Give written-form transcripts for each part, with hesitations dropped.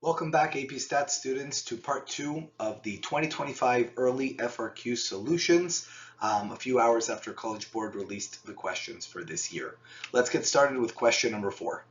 Welcome back, AP Stats students, to part 2 of the 2025 early FRQ solutions, a few hours after College Board released the questions for this year. Let's get started with question number 4.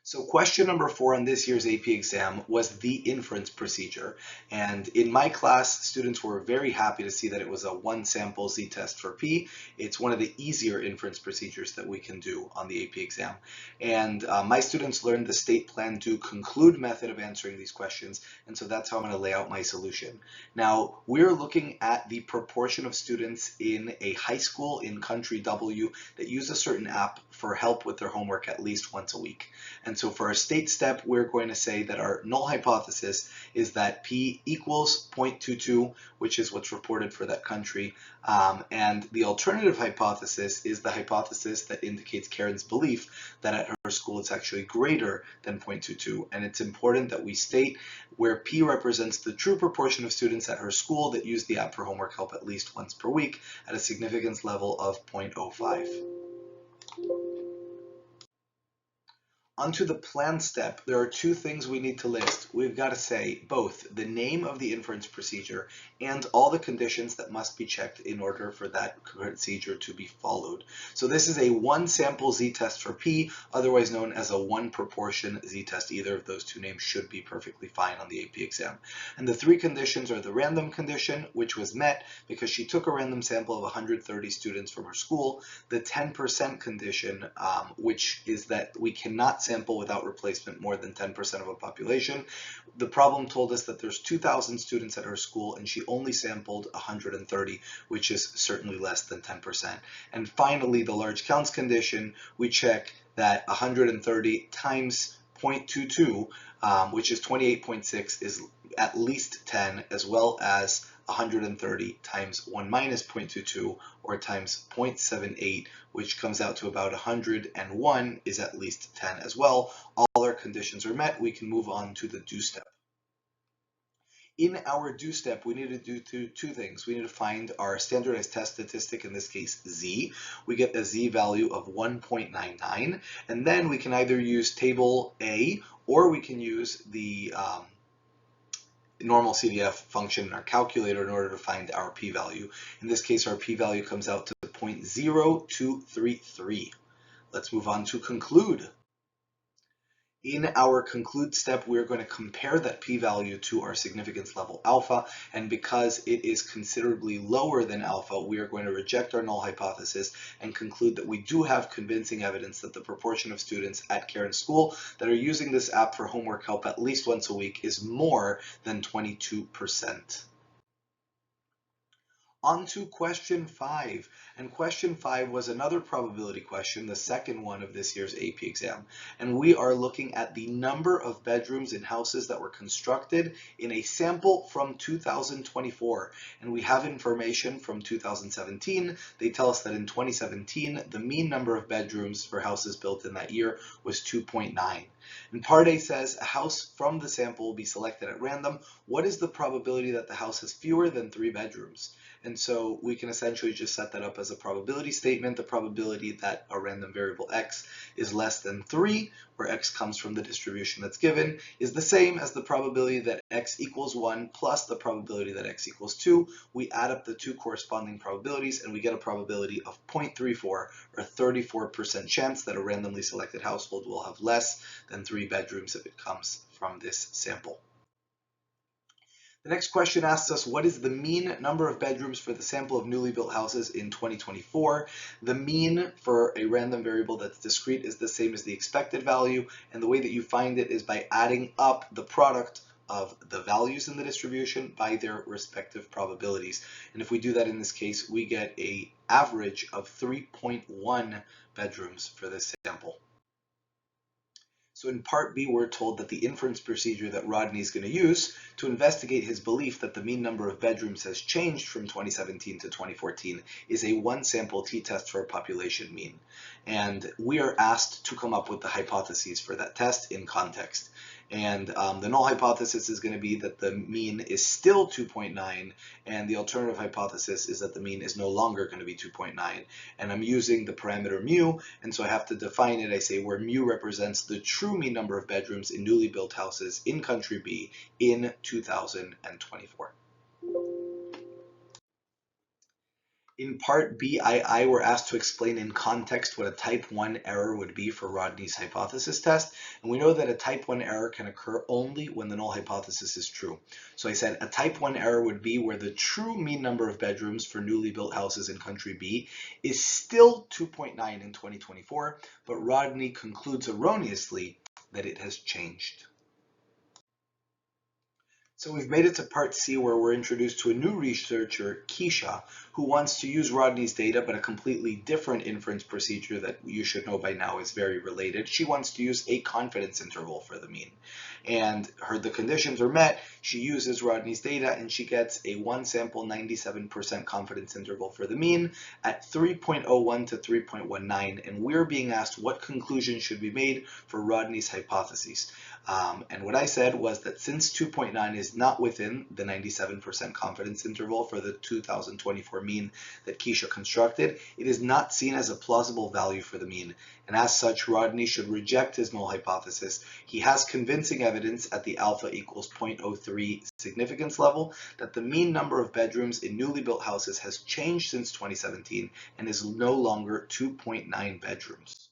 So question number 4 on this year's AP exam was the inference procedure. And in my class, students were very happy to see that it was a one sample z-test for P. It's one of the easier inference procedures that we can do on the AP exam. And my students learned the state plan to conclude method of answering these questions. And so that's how I'm going to lay out my solution. Now, we're looking at the proportion of students in a high school in country W that use a certain app for help with their homework at least once a week. And so for our state step, we're going to say that our null hypothesis is that P equals 0.22, which is what's reported for that country. And the alternative hypothesis is the hypothesis that indicates Karen's belief that at her school it's actually greater than 0.22. And it's important that we state where P represents the true proportion of students at her school that use the app for homework help at least once per week at a significance level of 0.05. Onto the plan step, there are two things we need to list. We've got to say both the name of the inference procedure and all the conditions that must be checked in order for that procedure to be followed. So this is a one sample z-test for P, otherwise known as a one proportion z-test. Either of those two names should be perfectly fine on the AP exam. And the three conditions are the random condition, which was met because she took a random sample of 130 students from her school, the 10% condition, which is that we cannot sample without replacement more than 10% of a population. The problem told us that there's 2,000 students at her school and she only sampled 130, which is certainly less than 10%. And finally, the large counts condition, we check that 130 times 0.22, which is 28.6, is at least 10, as well as 130 times 1 minus 0.22, or times 0.78, which comes out to about 101, is at least 10 as well. All our conditions are met. We can move on to the do step. In our do step, we need to do two things. We need to find our standardized test statistic, in this case z. We get a z value of 1.99, and then we can either use table A or we can use the normal CDF function in our calculator in order to find our p-value. In this case, our p-value comes out to 0.0233. Let's move on to conclude. In our conclude step, we're going to compare that p-value to our significance level alpha, and because it is considerably lower than alpha, we are going to reject our null hypothesis and conclude that we do have convincing evidence that the proportion of students at Karen's school that are using this app for homework help at least once a week is more than 22%. On to question 5, and question 5 was another probability question, the second one of this year's AP exam, and we are looking at the number of bedrooms in houses that were constructed in a sample from 2024, and we have information from 2017. They tell us that in 2017 the mean number of bedrooms for houses built in that year was 2.9. And part A says a house from the sample will be selected at random. What is the probability that the house has fewer than 3 bedrooms? And so we can essentially just set that up as a probability statement. The probability that a random variable x is less than 3, where x comes from the distribution that's given, is the same as the probability that x equals 1 plus the probability that x equals 2. We add up the two corresponding probabilities and we get a probability of 0.34, or 34% chance that a randomly selected household will have less than 3 bedrooms if it comes from this sample. The next question asks us, what is the mean number of bedrooms for the sample of newly built houses in 2024? The mean for a random variable that's discrete is the same as the expected value, and the way that you find it is by adding up the product of the values in the distribution by their respective probabilities. And if we do that in this case, we get an average of 3.1 bedrooms for this sample. So in part B, we're told that the inference procedure that Rodney is going to use to investigate his belief that the mean number of bedrooms has changed from 2017 to 2014 is a one sample t-test for a population mean. And we are asked to come up with the hypotheses for that test in context. And the null hypothesis is going to be that the mean is still 2.9, and the alternative hypothesis is that the mean is no longer going to be 2.9. And I'm using the parameter mu, and so I have to define it. I say where mu represents the true true mean number of bedrooms in newly built houses in country B in 2024. In part BII, we're asked to explain in context what a type 1 error would be for Rodney's hypothesis test. And we know that a type 1 error can occur only when the null hypothesis is true. So I said a type 1 error would be where the true mean number of bedrooms for newly built houses in country B is still 2.9 in 2024, but Rodney concludes erroneously that it has changed. So we've made it to part C, where we're introduced to a new researcher, Keisha, who wants to use Rodney's data, but a completely different inference procedure that you should know by now is very related. She wants to use a confidence interval for the mean. And the conditions are met, she uses Rodney's data, and she gets a one sample 97% confidence interval for the mean at 3.01 to 3.19. And we're being asked what conclusion should be made for Rodney's hypotheses. And what I said was that since 2.9 is not within the 97% confidence interval for the 2024 mean that Keisha constructed, it is not seen as a plausible value for the mean. And as such, Rodney should reject his null hypothesis. He has convincing evidence at the alpha equals 0.03 significance level that the mean number of bedrooms in newly built houses has changed since 2017 and is no longer 2.9 bedrooms.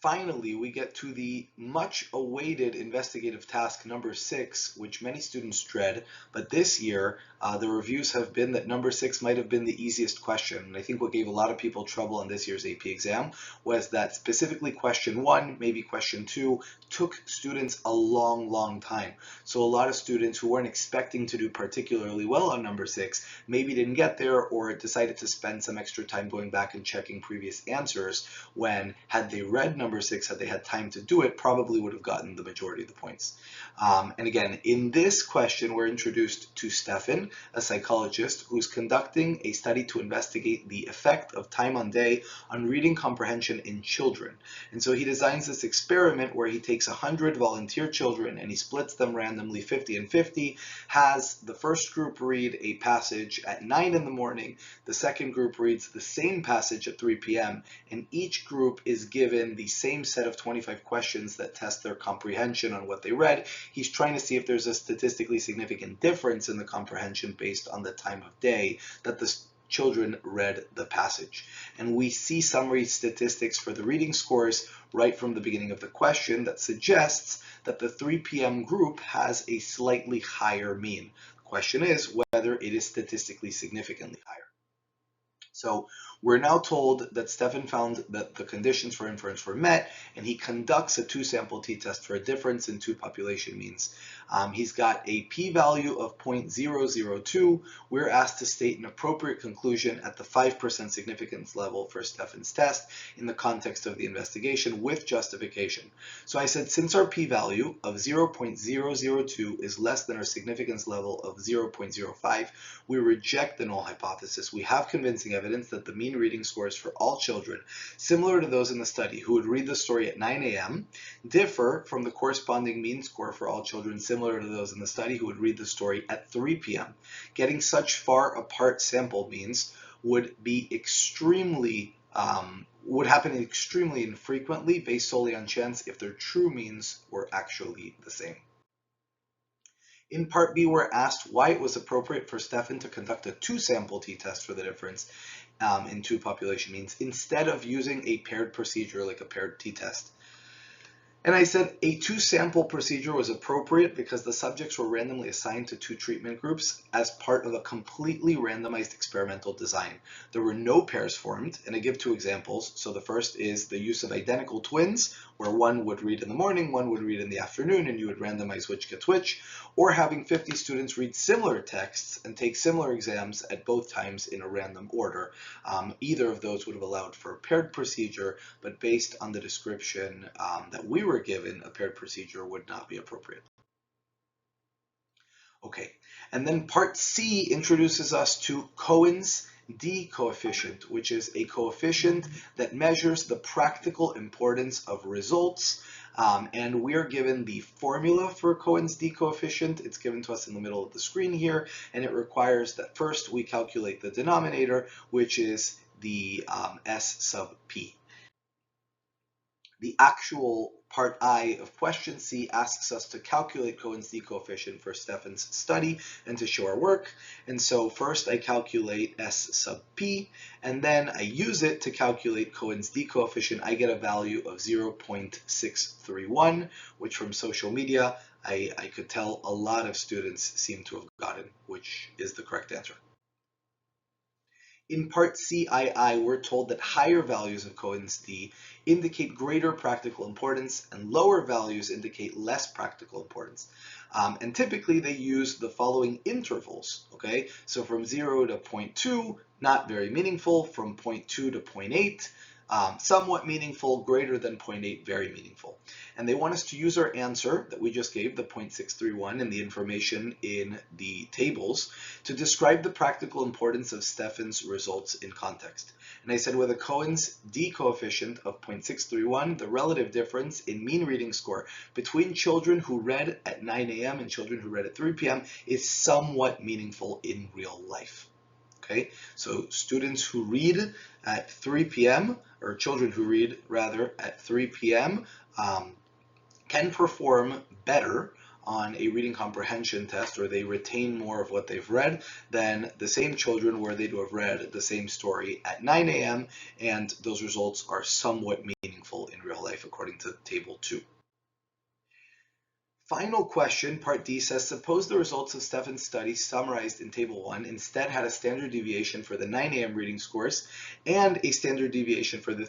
Finally, we get to the much awaited investigative task number 6, which many students dread, but this year the reviews have been that number 6 might have been the easiest question. And I think what gave a lot of people trouble on this year's AP exam was that specifically question 1, maybe question 2, took students a long time. So a lot of students who weren't expecting to do particularly well on number 6 maybe didn't get there, or decided to spend some extra time going back and checking previous answers, when had they read number 6, had they had time to do it, probably would have gotten the majority of the points. And again, in this question, we're introduced to Stefan, a psychologist who's conducting a study to investigate the effect of time on day on reading comprehension in children. And so he designs this experiment where he takes 100 volunteer children and he splits them randomly 50 and 50, has the first group read a passage at 9 in the morning, the second group reads the same passage at 3 p.m., and each group is given the same set of 25 questions that test their comprehension on what they read. He's trying to see if there's a statistically significant difference in the comprehension based on the time of day that the children read the passage. And we see summary statistics for the reading scores right from the beginning of the question that suggests that the 3 p.m. group has a slightly higher mean. The question is whether it is statistically significantly higher. So we're now told that Stefan found that the conditions for inference were met, and he conducts a 2-sample t-test for a difference in 2 population means. He's got a p-value of 0.002. We're asked to state an appropriate conclusion at the 5% significance level for Stefan's test in the context of the investigation with justification. So I said, since our p-value of 0.002 is less than our significance level of 0.05, we reject the null hypothesis. We have convincing evidence that the mean reading scores for all children, similar to those in the study who would read the story at 9 a.m., differ from the corresponding mean score for all children similar to those in the study who would read the story at 3 p.m. Getting such far apart sample means would be would happen extremely infrequently, based solely on chance, if their true means were actually the same. In part B, we're asked why it was appropriate for Stefan to conduct a 2-sample t-test for the difference in 2 population means instead of using a paired procedure like a paired t-test. And I said a 2-sample procedure was appropriate because the subjects were randomly assigned to 2 treatment groups as part of a completely randomized experimental design. There were no pairs formed, and I give 2 examples. So the first is the use of identical twins, where one would read in the morning, one would read in the afternoon, and you would randomize which gets which, or having 50 students read similar texts and take similar exams at both times in a random order. Either of those would have allowed for a paired procedure, but based on the description that we were given, a paired procedure would not be appropriate. Okay, and then part C introduces us to Cohen's D coefficient, which is a coefficient that measures the practical importance of results. And we are given the formula for Cohen's D coefficient. It's given to us in the middle of the screen here, and it requires that first we calculate the denominator, which is the S sub P. The actual part I of question C asks us to calculate Cohen's d coefficient for Stefan's study and to show our work. And so first I calculate S sub P, and then I use it to calculate Cohen's d coefficient. I get a value of 0.631, which from social media, I could tell a lot of students seem to have gotten, which is the correct answer. In part CII, we're told that higher values of Cohen's d indicate greater practical importance and lower values indicate less practical importance. And typically they use the following intervals, okay? So from 0 to 0.2, not very meaningful. From 0.2 to 0.8, somewhat meaningful. Greater than 0.8, very meaningful. And they want us to use our answer that we just gave, the 0.631, and the information in the tables to describe the practical importance of Stefan's results in context. And I said with a Cohen's d coefficient of 0.631, the relative difference in mean reading score between children who read at 9 a.m. and children who read at 3 p.m. is somewhat meaningful in real life. Okay, so students who read at 3 p.m., or children who read rather at 3 p.m. Can perform better on a reading comprehension test, or they retain more of what they've read than the same children were they to have read the same story at 9 a.m. and those results are somewhat meaningful in real life according to table 2. Final question, part D, says, suppose the results of Stefan's study summarized in table 1 instead had a standard deviation for the 9 a.m. reading scores and a standard deviation for the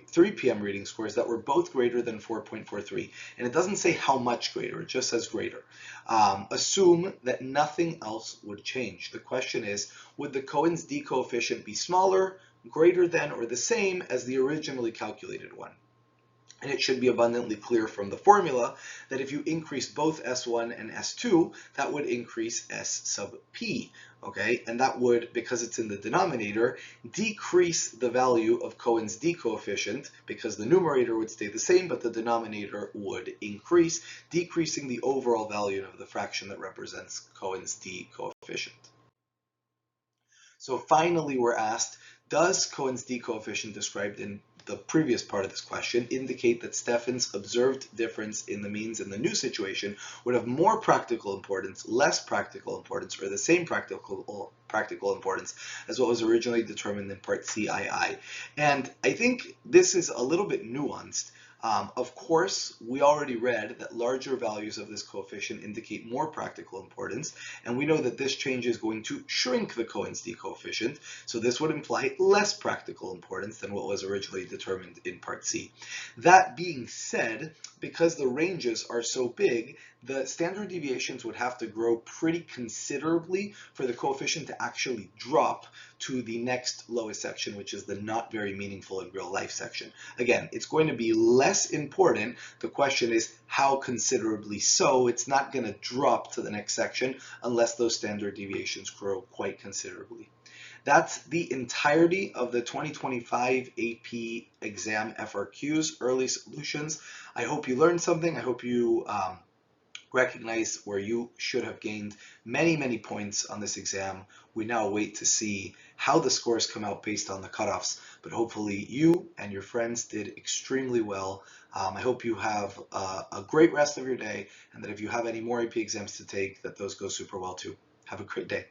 3 p.m. reading scores that were both greater than 4.43. And it doesn't say how much greater, it just says greater. Assume that nothing else would change. The question is, would the Cohen's d coefficient be smaller, greater than, or the same as the originally calculated one? And it should be abundantly clear from the formula that if you increase both S1 and S2, that would increase S sub P, okay? And that would, because it's in the denominator, decrease the value of Cohen's d coefficient because the numerator would stay the same, but the denominator would increase, decreasing the overall value of the fraction that represents Cohen's d coefficient. So finally, we're asked, does Cohen's d coefficient described in the previous part of this question indicate that Stefan's observed difference in the means in the new situation would have more practical importance, less practical importance, or the same practical importance as what was originally determined in part CII? And I think this is a little bit nuanced. Of course, we already read that larger values of this coefficient indicate more practical importance, and we know that this change is going to shrink the Cohen's d coefficient, so this would imply less practical importance than what was originally determined in part C. That being said, because the ranges are so big, the standard deviations would have to grow pretty considerably for the coefficient to actually drop to the next lowest section, which is the not very meaningful in real life section. Again, it's going to be less important. The question is how considerably so. It's not going to drop to the next section unless those standard deviations grow quite considerably. That's the entirety of the 2025 AP exam FRQs, early solutions. I hope you learned something. I hope you recognize where you should have gained many, many points on this exam. We now wait to see how the scores come out based on the cutoffs, but hopefully you and your friends did extremely well. I hope you have a great rest of your day, and that if you have any more AP exams to take, that those go super well too. Have a great day.